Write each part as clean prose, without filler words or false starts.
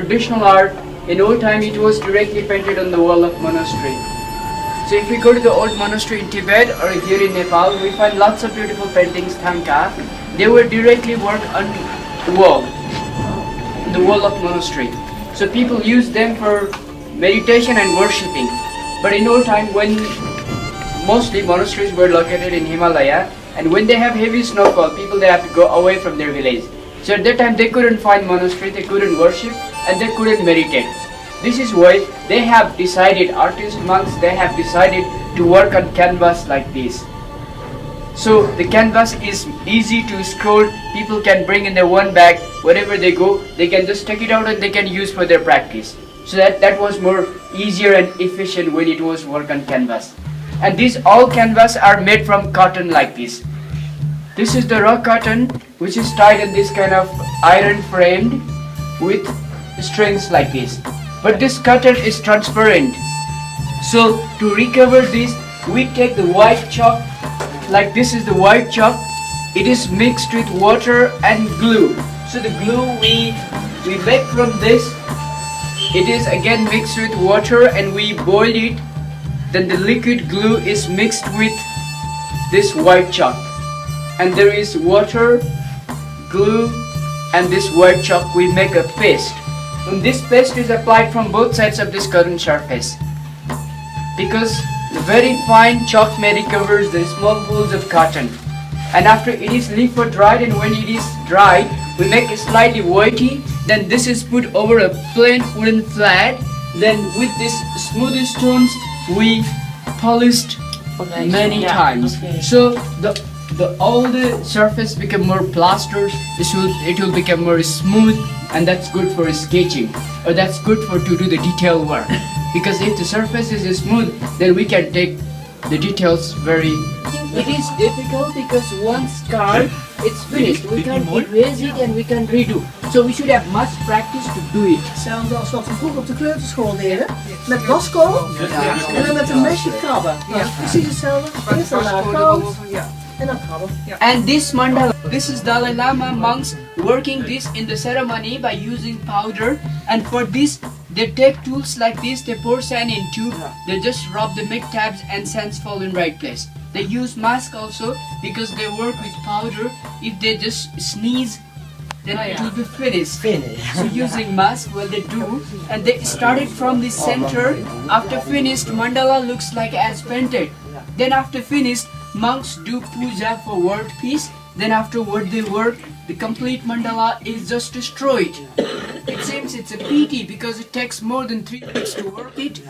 traditional art, in old time it was directly painted on the wall of monastery. So if we go to the old monastery in Tibet or here in Nepal, we find lots of beautiful paintings, Thangka. They were directly worked on the wall of monastery. So people used them for meditation and worshipping. But in old time, when mostly monasteries were located in Himalaya, and when they have heavy snowfall, people they have to go away from their village. So at that time they couldn't find monastery, they couldn't worship, and they couldn't meditate. This is why they have decided, artists, monks, they have decided to work on canvas like this. So the canvas is easy to scroll, people can bring in their one bag, wherever they go, they can just take it out and they can use for their practice. So that was more easier and efficient when it was work on canvas. And these all canvas are made from cotton like this. This is the raw cotton which is tied in this kind of iron framed with strings like this. But this cotton is transparent. So to recover this, we take the white chalk, like this is the white chalk. It is mixed with water and glue. So the glue we make from this, it is again mixed with water and we boil it. Then the liquid glue is mixed with this white chalk. And there is water, glue, and this white chalk. We make a paste. And this paste is applied from both sides of this cotton surface. Because the very fine chalk may recovers the small holes of cotton. And after it is left for dried, and when it is dried, we make it slightly whitey. Then this is put over a plain wooden flat. Then with this smooth stones, we polished many times. Okay. So all the surface become more plastered. It will become more smooth, and that's good for sketching, or that's good for to do the detail work. Because if the surface is smooth, then we can take the details very. It is difficult because once carved, it's finished. We can erase it and we can redo. So we should have much practice to do it. Hetzelfde als wat we vroeger op de kleuterschool deden. Met waskool en dan met een mesje krabben. Ja, precies hetzelfde. Eerst een laag goud en dan krabben. And this mandala, this is Dalai Lama monks working this in the ceremony by using powder. And for this, they take tools like this, they pour sand in tube, they just rub the make tabs and sands fall in right place. They use mask also because they work with powder. If they just sneeze, then it will be finished. So using mask, well they do. And they started from the center. After finished, mandala looks like as painted. Then after finished, monks do puja for word peace. Then after what they work, the complete mandala is just destroyed. It seems it's a pity because it takes more than 3 weeks to work it.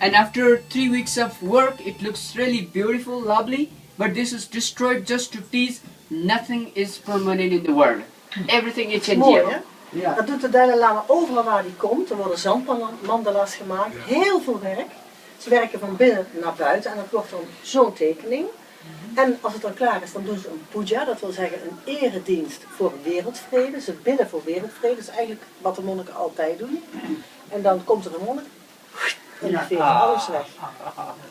And after 3 weeks of work, it looks really beautiful, lovely. But this is destroyed just to tease. Nothing is permanent in the world. Everything is Mooi, changeable. hè? Ja. Dat doet de Dalai Lama overal waar hij komt. Er worden zandmandala's gemaakt. Heel veel werk. Ze werken van binnen naar buiten en dat wordt dan zo'n tekening. En als het dan klaar is, dan doen ze een puja, dat wil zeggen een eredienst voor wereldvrede. Ze bidden voor wereldvrede, dat is eigenlijk wat de monniken altijd doen. En dan komt er een monnik en die veegt alles weg.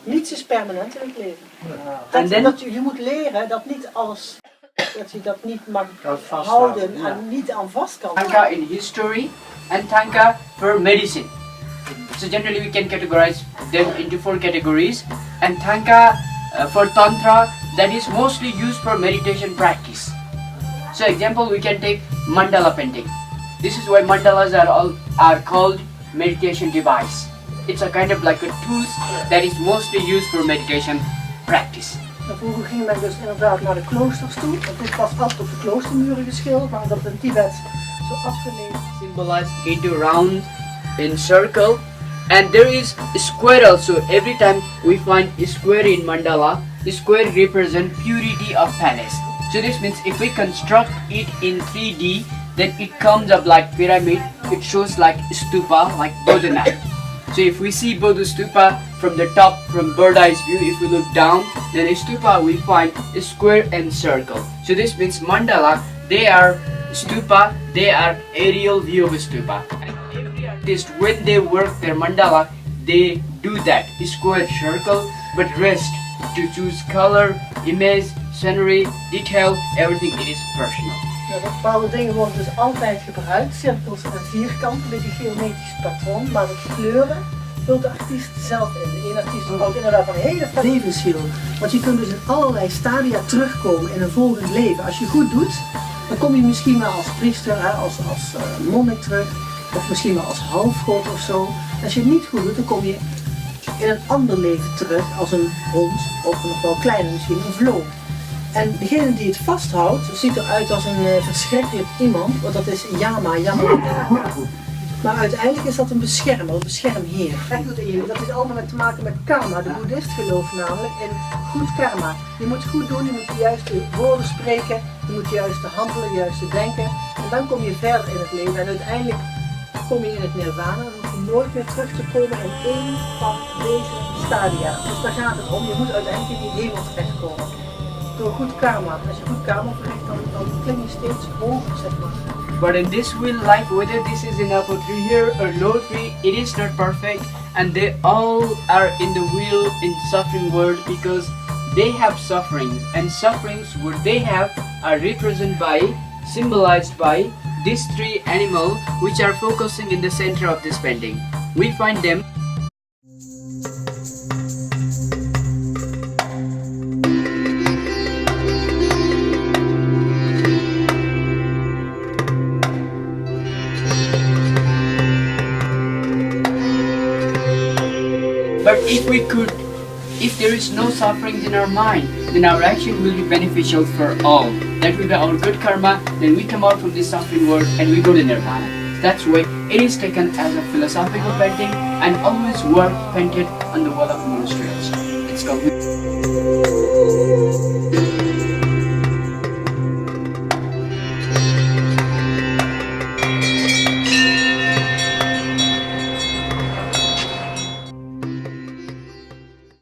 Niets is permanent in het leven. Je moet leren dat niet alles, dat je dat niet mag houden en niet aan vast kan. Thangka in history and Thangka for medicine. So generally we can categorize them into 4 categories. And Thangka for Tantra, that is mostly used for meditation practice. So example, we can take mandala painting. This is why mandalas are called meditation device. It's a kind of like a tools that is mostly used for meditation practice. Vroeger ging men dus inderdaad naar de kloosters toe. Want dit was altijd op de kloostermuren geschilderd, maar dat in Tibet zo afgeleid. Symbolize into round in circle. And there is a square also. Every time we find a square in mandala, the square represents purity of palace. So this means if we construct it in 3D, then it comes up like pyramid. It shows like stupa, like Bhutaans. So if we see Bodhi stupa from the top, from bird eye's view, if we look down, then a stupa we find a square and circle. So this means mandala, they are stupa, they are aerial view of a stupa. And every artist, when they work their mandala, they do that, square, circle, but rest to choose color, image, scenery, detail, everything it is personal. Nou, bepaalde dingen worden dus altijd gebruikt, cirkels en vierkanten, een beetje geometrisch patroon, maar het kleuren vult de artiest zelf in. De ene artiest houdt inderdaad een hele levenswiel, want je kunt dus in allerlei stadia terugkomen in een volgend leven. Als je goed doet, dan kom je misschien wel als priester, als monnik terug, of misschien wel als halfgod of zo. Als je het niet goed doet, dan kom je in een ander leven terug als een hond, of nog wel kleiner misschien, een vloo. En degene die het vasthoudt, ziet eruit als een verschrikkelijk iemand, want dat is Yama. Maar uiteindelijk is dat een beschermer, een beschermheer. Dat is allemaal te maken met karma. De boeddhist gelooft namelijk in goed karma. Je moet goed doen, je moet de juiste woorden spreken, je moet de juiste handelen, de juiste denken. En dan kom je verder in het leven en uiteindelijk kom je in het nirvana. Dan hoef je nooit meer terug te komen in één van deze stadia. Dus daar gaat het om, je moet uiteindelijk in die hemel terechtkomen. Door goed karma. Als je goed karma verricht, dan klim je steeds hoger, zeg maar. But in this wheel life, whether this is an apple tree here or low tree, it is not perfect, and they all are in the wheel in suffering world because they have sufferings, and sufferings what they have are represented by, symbolized by these three animals which are focusing in the center of this painting. We find them. But if there is no sufferings in our mind, then our action will be beneficial for all. That will be our good karma, then we come out from this suffering world and we go to nirvana. That's why it is taken as a philosophical painting and always work painted on the wall of monasteries. It's called